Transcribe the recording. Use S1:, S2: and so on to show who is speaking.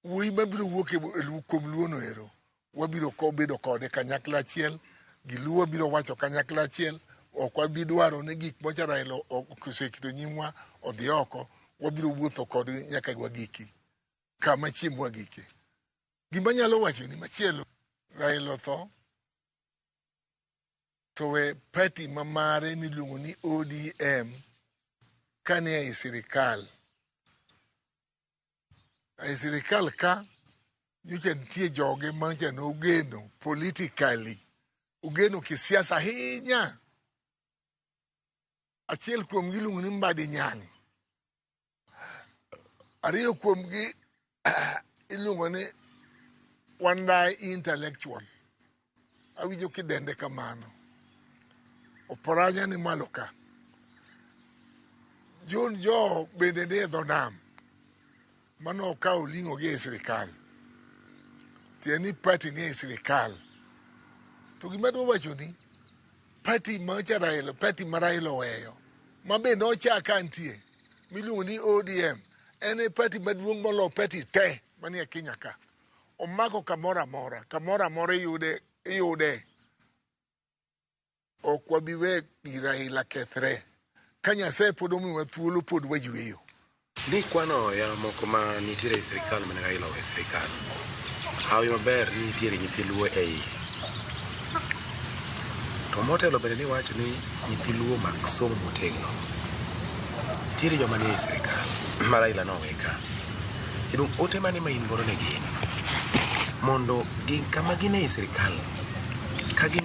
S1: wuoyi mabiro wuok kuom luono ero, wabiro bedo kode kanyakla achiel, gi luo biro wacho kanyakla achiel, ok wabi dwaro ni gik mocha Raila osekito nyimwa odhi oko, wabiro wuotho kod nyaka wagiki, kama chiembwa wagiki. Gima nyalo wacho ni machielo, Raila otho, to we party mamare miluongo ni ODM kane ai sirikal. Ai sirikal ka, nyocha nitie joge mancha no ugeno politically, ugeno kisiasa ahinya. Achiel kuom giluongo ni Mbadi Nyang'. Ariyo kuom gi iluongo ni Wandai intellectual. Awinjo kidende kamano. Oporanya ni malo ka. John Jo bende ne dho nam. Mano okawo ling'o gi e sirikal. Tieni party ni e sirikal. To gima dwa wacho ni party macha Raila, party ma Raila oweyo, ma bende ochaka nitie, miluongo ni ODM, en e party maduong' molo party te manie Kenya ka. Omako kamoro amora iyude. Ok wabi we Raila kethre. Ka Nyasaye pod omiwa thuolo pod wayweyo.
S2: Ni kwano ya moko ma nitiere e sirikal mane Raila owe sirikal. Hawi maber ni nitiere nyithi luo ei. To motelo bende ni wacho ni nyithi luo mak somo motegno. Nitiere joma nie sirikal ma Raila noweka. Kendo ote mane ma in godo ne gin mondo gin kama gin e sirikal ka gin